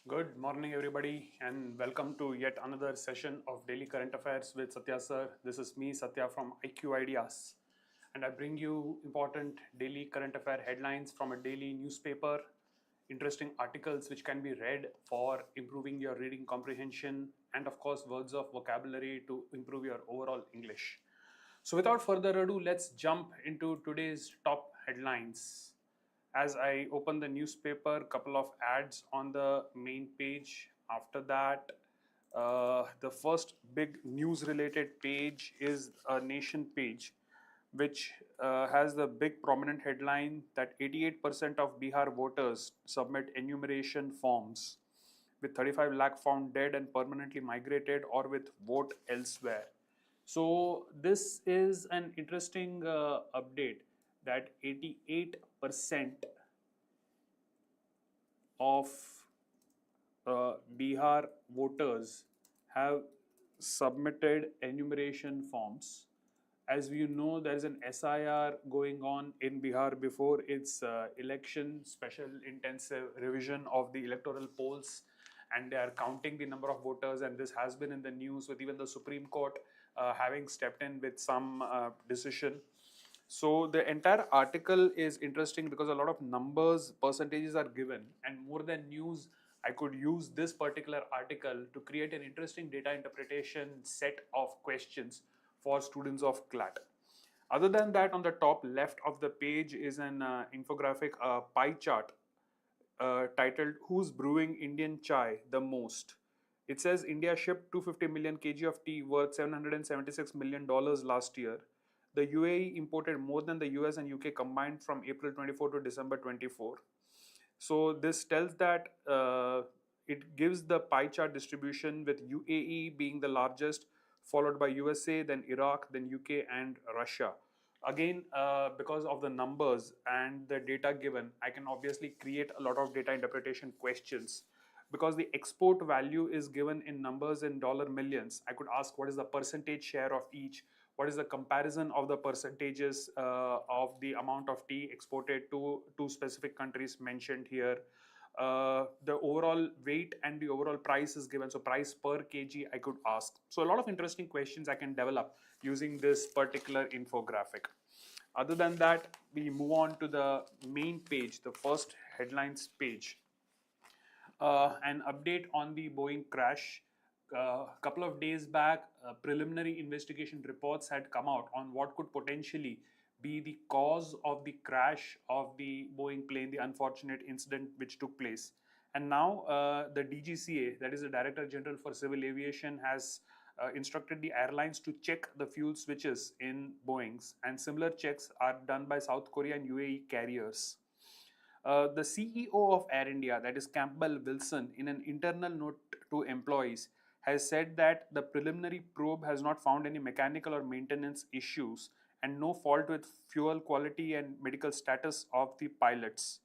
Good morning, everybody, and welcome to yet another session of Daily Current Affairs with Sathya sir. This is me, Sathya from IQ Ideas, and I bring you important daily current affair headlines from a daily newspaper, interesting articles which can be read for improving your reading comprehension, and of course, words of vocabulary to improve your overall English. So, without further ado, let's jump into today's top headlines. As I open the newspaper, couple of ads on the main page. After that, the first big news related page is a nation page, which has the big prominent headline that 88% of Bihar voters submit enumeration forms, with 35 lakh found dead and permanently migrated or with vote elsewhere. So this is an interesting update that 88% of Bihar voters have submitted enumeration forms. As we know, there is an SIR going on in Bihar before its election, special intensive revision of the electoral polls, and they are counting the number of voters. And this has been in the news with even the Supreme Court having stepped in with some decision. So the entire article is interesting because a lot of numbers, percentages are given, and more than news, I could use this particular article to create an interesting data interpretation set of questions for students of CLAT. Other than that, on the top left of the page is an infographic, pie chart titled "Who's Brewing Indian Chai the Most?" It says India shipped 250 million kg of tea worth $776 million last year. The UAE imported more than the US and UK combined from April 24 to December 24. So this tells that it gives the pie chart distribution with UAE being the largest, followed by USA, then Iraq, then UK, and Russia. Again, because of the numbers and the data given, I can obviously create a lot of data interpretation questions. Because the export value is given in numbers in dollar millions, I could ask what is the percentage share of each, what is the comparison of the percentages of the amount of tea exported to specific countries mentioned here. The overall weight and the overall price is given, so price per kg I could ask. So a lot of interesting questions I can develop using this particular infographic. Other than that, we move on to the main page, the first headlines page. An update on the Boeing crash. A couple of days back, preliminary investigation reports had come out on what could potentially be the cause of the crash of the Boeing plane, the unfortunate incident which took place. And now the DGCA, that is the Director General for Civil Aviation, has instructed the airlines to check the fuel switches in Boeings, and similar checks are done by South Korea and UAE carriers. The CEO of Air India, that is Campbell Wilson, in an internal note to employees, has said that the preliminary probe has not found any mechanical or maintenance issues and no fault with fuel quality and medical status of the pilots.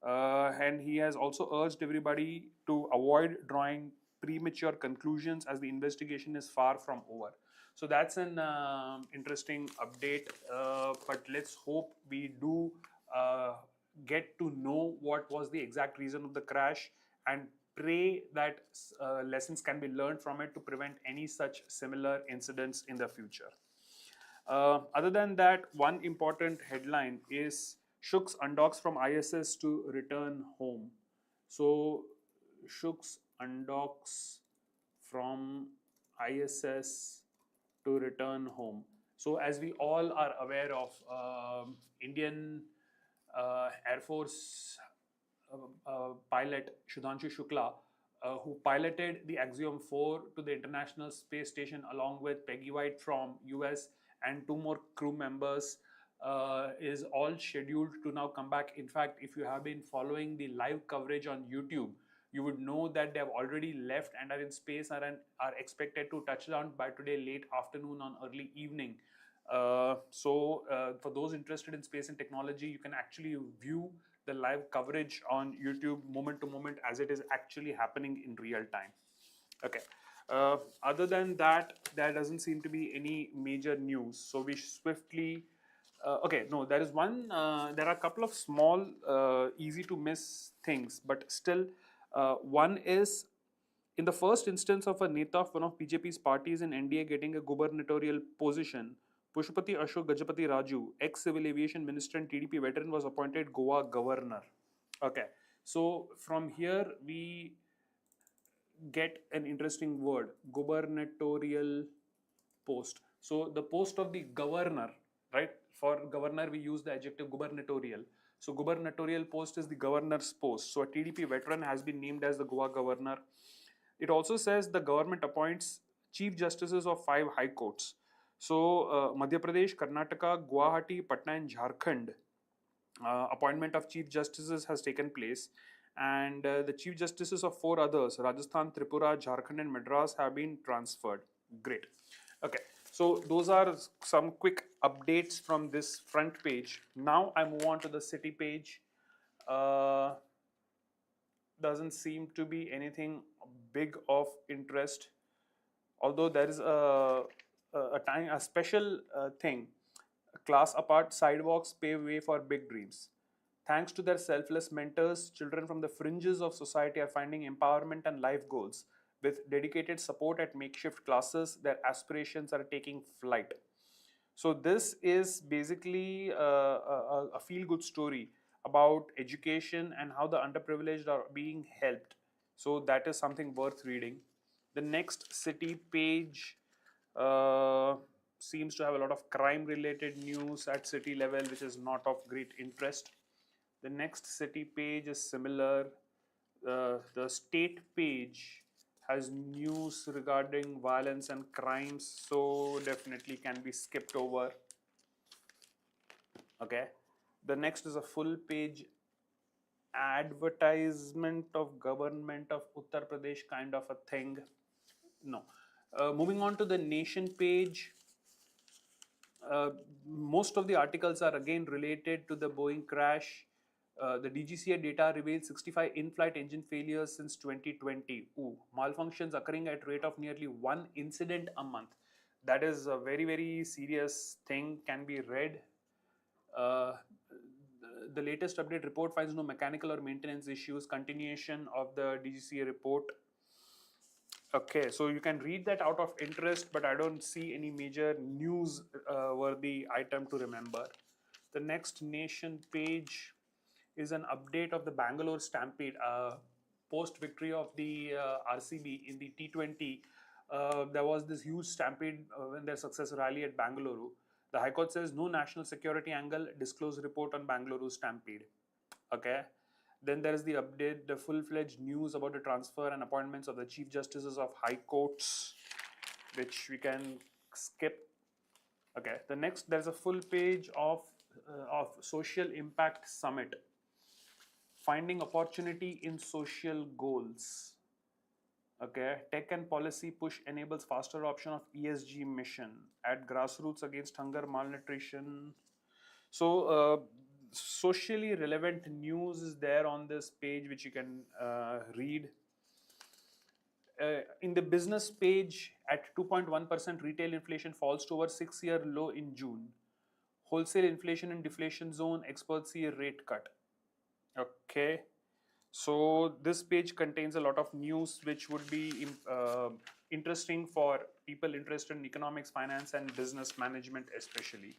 And he has also urged everybody to avoid drawing premature conclusions as the investigation is far from over. So that's an interesting update, but let's hope we do get to know what was the exact reason of the crash and pray that lessons can be learned from it to prevent any such similar incidents in the future. Other than that, one important headline is Shooks undocks from ISS to return home. So, Shooks undocks from ISS to return home. So, as we all are aware of, Indian Air Force pilot Shudhanshu Shukla, who piloted the Axiom 4 to the International Space Station along with Peggy White from US and two more crew members, is all scheduled to now come back. In fact, if you have been following the live coverage on YouTube, you would know that they have already left and are in space and are expected to touch down by today late afternoon on early evening. For those interested in space and technology, you can actually view the live coverage on YouTube moment to moment as it is actually happening in real time. Okay. Other than that, there doesn't seem to be any major news. So we swiftly. Okay, no, there is one. There are a couple of small, easy to miss things, but still, One is in the first instance of a Neta of one of BJP's parties in NDA getting a gubernatorial position, Pushpati Ashok Gajapati Raju, ex-civil aviation minister and TDP veteran, was appointed Goa governor. Okay, so from here we get an interesting word, gubernatorial post. So the post of the governor, right? For governor, we use the adjective gubernatorial. So gubernatorial post is the governor's post. So a TDP veteran has been named as the Goa governor. It also says the government appoints chief justices of 5 high courts. So Madhya Pradesh, Karnataka, Guwahati, Patna, and Jharkhand, appointment of chief justices has taken place, and the chief justices of 4 others, Rajasthan, Tripura, Jharkhand, and Madras, have been transferred. Great. Okay, so those are some quick updates from this front page. Now I move on to the city page. uh, doesn't seem to be anything big of interest, although there is a special thing. Class apart sidewalks pave way for big dreams. Thanks to their selfless mentors, children from the fringes of society are finding empowerment and life goals. With dedicated support at makeshift classes, their aspirations are taking flight. So this is basically a feel-good story about education and how the underprivileged are being helped. So that is something worth reading. The next city page uh, seems to have a lot of crime-related news at city level, which is not of great interest. The next city page is similar. The state page has news regarding violence and crimes, so definitely can be skipped over. Okay. The next is a full page advertisement of government of Uttar Pradesh kind of a thing. No. Moving on to the nation page. Uh, Most of the articles are again related to the Boeing crash. The DGCA data reveals 65 in-flight engine failures since 2020. Ooh, malfunctions occurring at rate of nearly 1 incident a month. That is a very, very serious thing, can be read. Uh, the latest update report finds no mechanical or maintenance issues. Continuation of the DGCA report. Okay, so you can read that out of interest, but I don't see any major news worthy item to remember. The next nation page is an update of the Bangalore Stampede. Post victory of the RCB in the T20, there was this huge stampede when their success rally at Bangalore. The High Court says no national security angle, disclose report on Bangalore Stampede. Okay. Then there is the update, the full-fledged news about the transfer and appointments of the chief justices of high courts, which we can skip. Okay. The next, there's a full page of social impact summit, finding opportunity in social goals. Okay, tech and policy push enables faster option of ESG mission at grassroots against hunger, malnutrition. So, socially relevant news is there on this page, which you can read. In the business page, at 2.1%, retail inflation falls to over 6-year low in June. Wholesale inflation in deflation zone, experts see a rate cut. Okay. So this page contains a lot of news which would be interesting for people interested in economics, finance, and business management especially.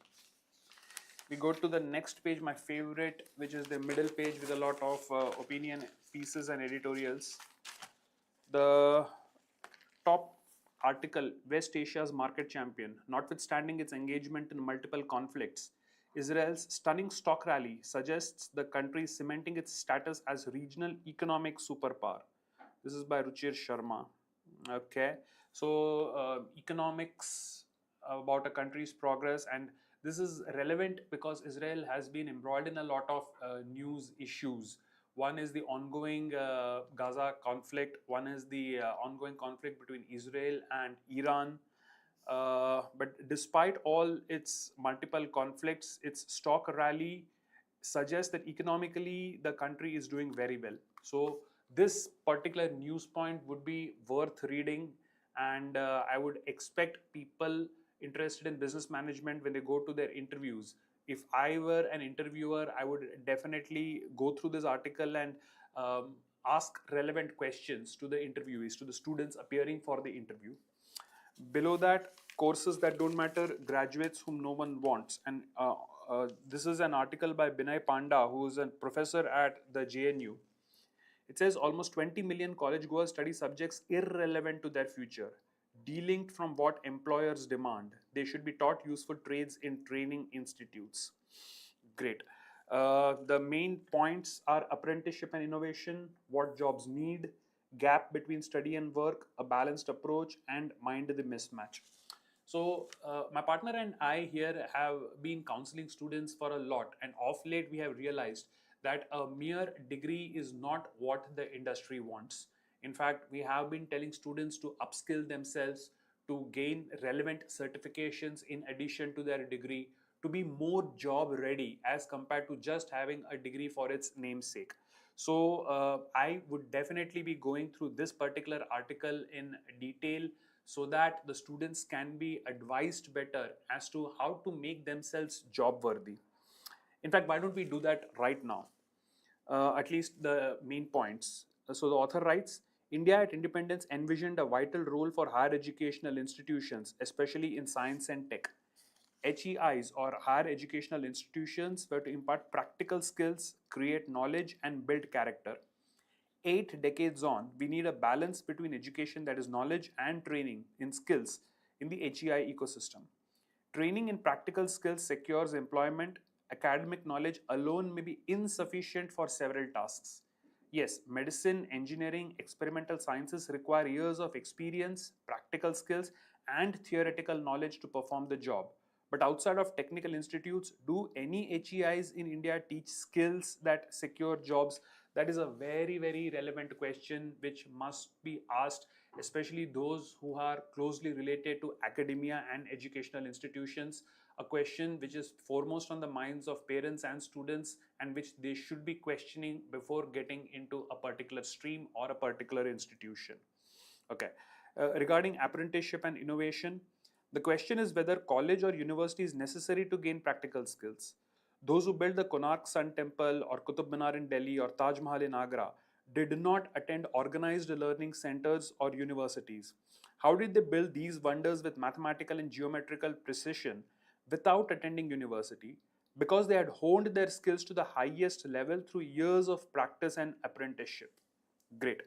We go to the next page, my favorite, which is the middle page with a lot of opinion pieces and editorials. The top article, West Asia's market champion, notwithstanding its engagement in multiple conflicts, Israel's stunning stock rally suggests the country is cementing its status as regional economic superpower. This is by Ruchir Sharma. Okay, so economics about a country's progress, and this is relevant because Israel has been embroiled in a lot of news issues. One is the ongoing Gaza conflict. One is the ongoing conflict between Israel and Iran. But despite all its multiple conflicts, its stock rally suggests that economically the country is doing very well. So this particular news point would be worth reading, and I would expect people interested in business management when they go to their interviews. If I were an interviewer, I would definitely go through this article and ask relevant questions to the interviewees, to the students appearing for the interview. Below that, courses that don't matter, graduates whom no one wants. And this is an article by Binay Panda, who is a professor at the JNU. It says almost 20 million college goers study subjects irrelevant to their future, delinked from what employers demand. They should be taught useful trades in training institutes. Great. The main points are apprenticeship and innovation, what jobs need, gap between study and work, a balanced approach, and mind the mismatch. So, my partner and I here have been counseling students for a lot, and of late we have realized that a mere degree is not what the industry wants. In fact, we have been telling students to upskill themselves, to gain relevant certifications in addition to their degree, to be more job ready as compared to just having a degree for its namesake. So, I would definitely be going through this particular article in detail so that the students can be advised better as to how to make themselves job worthy. In fact, why don't we do that right now? At least the main points. So the author writes, India at independence envisioned a vital role for higher educational institutions, especially in science and tech. HEIs, or higher educational institutions, were to impart practical skills, create knowledge, and build character. 8 decades on, we need a balance between education, that is knowledge, and training in skills in the HEI ecosystem. Training in practical skills secures employment. Academic knowledge alone may be insufficient for several tasks. Yes, medicine, engineering, experimental sciences require years of experience, practical skills, and theoretical knowledge to perform the job. But outside of technical institutes, do any HEIs in India teach skills that secure jobs? That is a very, very relevant question which must be asked, especially those who are closely related to academia and educational institutions. A question which is foremost on the minds of parents and students, and which they should be questioning before getting into a particular stream or a particular institution. Okay. Regarding apprenticeship and innovation, the question is whether college or university is necessary to gain practical skills. Those who built the Konark Sun Temple or Qutub Minar in Delhi or Taj Mahal in Agra did not attend organized learning centers or universities. How did they build these wonders with mathematical and geometrical precision without attending university? Because they had honed their skills to the highest level through years of practice and apprenticeship. Great.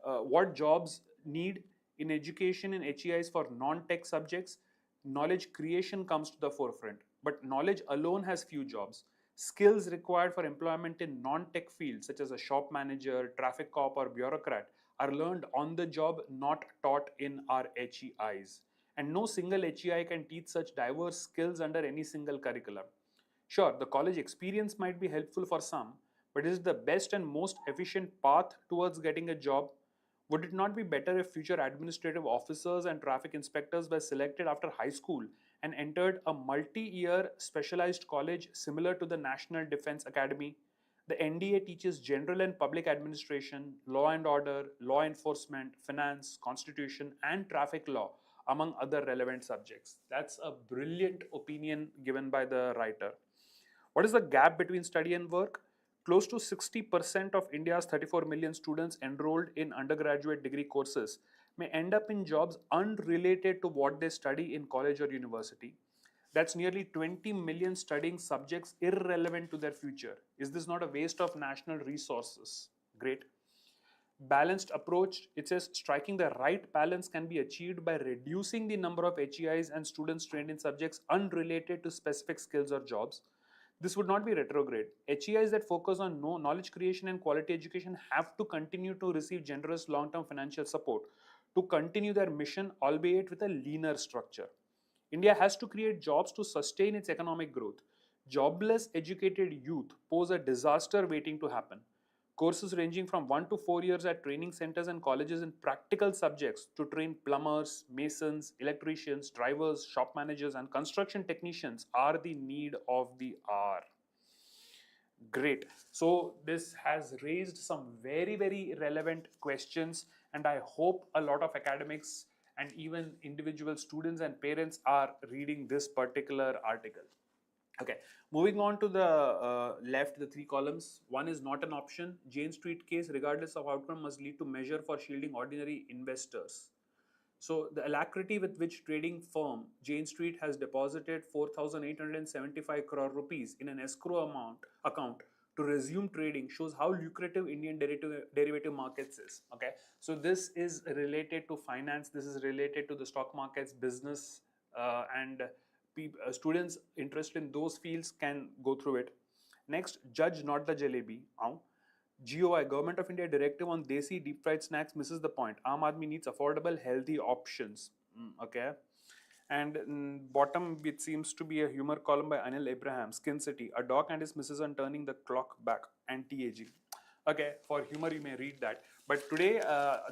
What jobs need in education in HEIs for non-tech subjects? Knowledge creation comes to the forefront, but knowledge alone has few jobs. Skills required for employment in non-tech fields such as a shop manager, traffic cop, or bureaucrat are learned on the job, not taught in our HEIs. And no single HEI can teach such diverse skills under any single curriculum. Sure, the college experience might be helpful for some, but is it the best and most efficient path towards getting a job? Would it not be better if future administrative officers and traffic inspectors were selected after high school and entered a multi-year specialized college similar to the National Defense Academy? The NDA teaches general and public administration, law and order, law enforcement, finance, constitution, and traffic law, among other relevant subjects. That's a brilliant opinion given by the writer. What is the gap between study and work? Close to 60% of India's 34 million students enrolled in undergraduate degree courses may end up in jobs unrelated to what they study in college or university. That's nearly 20 million studying subjects irrelevant to their future. Is this not a waste of national resources? Great. Balanced approach, it says striking the right balance can be achieved by reducing the number of HEIs and students trained in subjects unrelated to specific skills or jobs. This would not be retrograde. HEIs that focus on knowledge creation and quality education have to continue to receive generous long-term financial support to continue their mission, albeit with a leaner structure. India has to create jobs to sustain its economic growth. Jobless educated youth pose a disaster waiting to happen. Courses ranging from 1 to 4 years at training centers and colleges in practical subjects to train plumbers, masons, electricians, drivers, shop managers, and construction technicians are the need of the hour. Great. So this has raised some very, very relevant questions, and I hope a lot of academics and even individual students and parents are reading this particular article. Okay, moving on to the left, the three columns. One is not an option. Jane Street case, regardless of outcome, must lead to measure for shielding ordinary investors. So the alacrity with which trading firm Jane Street has deposited 4,875 crore rupees in an escrow account to resume trading shows how lucrative Indian derivative markets is. Okay, so this is related to finance. This is related to the stock markets business, and students interested in those fields can go through it. Next, judge not the jalebi. GOI, Government of India directive on desi deep fried snacks misses the point. Aam Aadmi needs affordable, healthy options. Okay. And bottom, it seems to be a humor column by Anil Abraham, Skin City. A doc and his missus on turning the clock back, anti-aging. Okay, for humor you may read that. But today,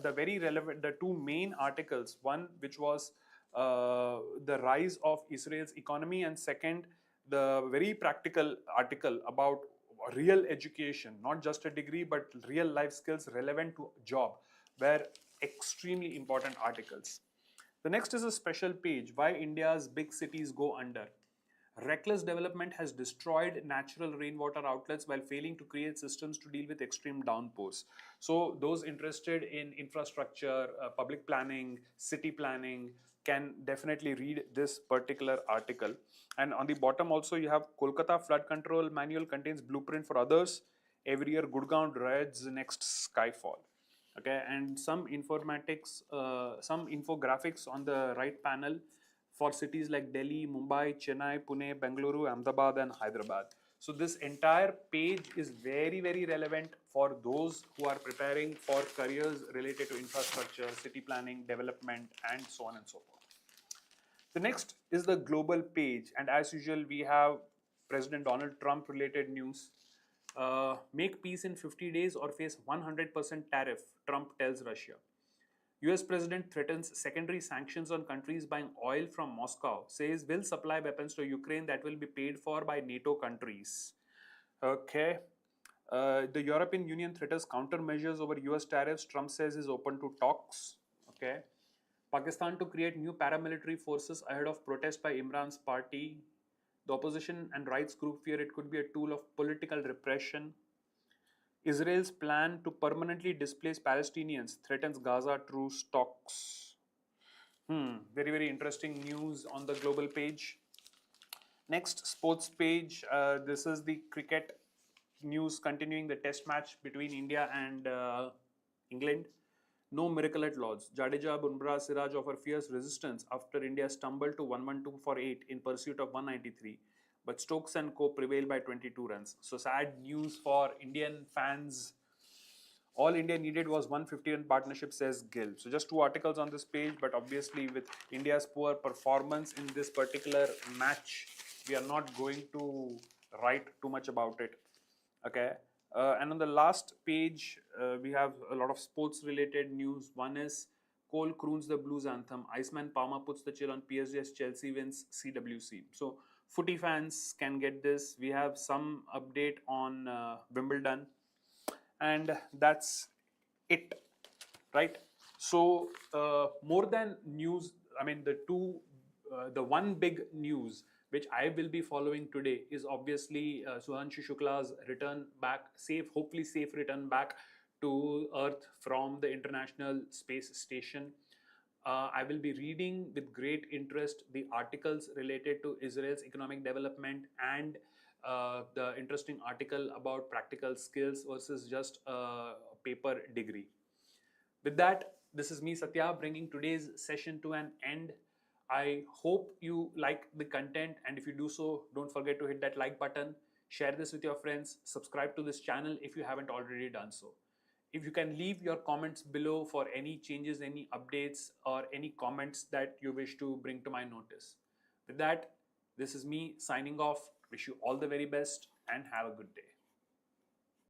the very relevant, the two main articles, one which was the rise of Israel's economy, and second, the very practical article about real education, not just a degree, but real life skills relevant to job, were extremely important articles. The next is a special page, why India's big cities go under. Reckless development has destroyed natural rainwater outlets while failing to create systems to deal with extreme downpours. So, those interested in infrastructure, public planning, city planning can definitely read this particular article. And on the bottom also, you have Kolkata flood control manual contains blueprint for others. Every year, Gurgaon dreads next skyfall. Okay, and some informatics, some infographics on the right panel for cities like Delhi, Mumbai, Chennai, Pune, Bengaluru, Ahmedabad, and Hyderabad. So this entire page is very, very relevant for those who are preparing for careers related to infrastructure, city planning, development, and so on and so forth. The next is the global page, and as usual, we have President Donald Trump related news. Make peace in 50 days or face 100% tariff, Trump tells Russia. US President threatens secondary sanctions on countries buying oil from Moscow, says will supply weapons to Ukraine that will be paid for by NATO countries. Okay. The European Union threatens countermeasures over US tariffs. Trump says is open to talks. Okay. Pakistan to create new paramilitary forces ahead of protest by Imran's party. The opposition and rights group fear it could be a tool of political repression. Israel's plan to permanently displace Palestinians threatens Gaza truce talks. Very, very interesting news on the global page. Next, sports page. This is the cricket news continuing the test match between India and England. No miracle at Lords. Jadeja, Bumrah, Siraj offer fierce resistance after India stumbled to 112 for 8 in pursuit of 193. But Stokes and co prevail by 22 runs. So sad news for Indian fans. All India needed was 150-run partnership, says Gill. So just two articles on this page, but obviously with India's poor performance in this particular match, we are not going to write too much about it. Okay. And on the last page, we have a lot of sports-related news. One is Cole croons the Blues anthem. Iceman Palmer puts the chill on PSG as Chelsea wins CWC. So footy fans can get this. We have some update on Wimbledon, and that's it, right? So more than news, I mean the one big news which I will be following today is obviously Sudhanshu Shukla's return back, hopefully safe return back to Earth from the International Space Station. I will be reading with great interest the articles related to Israel's economic development and the interesting article about practical skills versus just a paper degree. With that, this is me, Sathya, bringing today's session to an end. I hope you like the content, and if you do so, don't forget to hit that like button, share this with your friends, subscribe to this channel if you haven't already done so. If you can leave your comments below for any changes, any updates, or any comments that you wish to bring to my notice. With that, this is me signing off. Wish you all the very best and have a good day.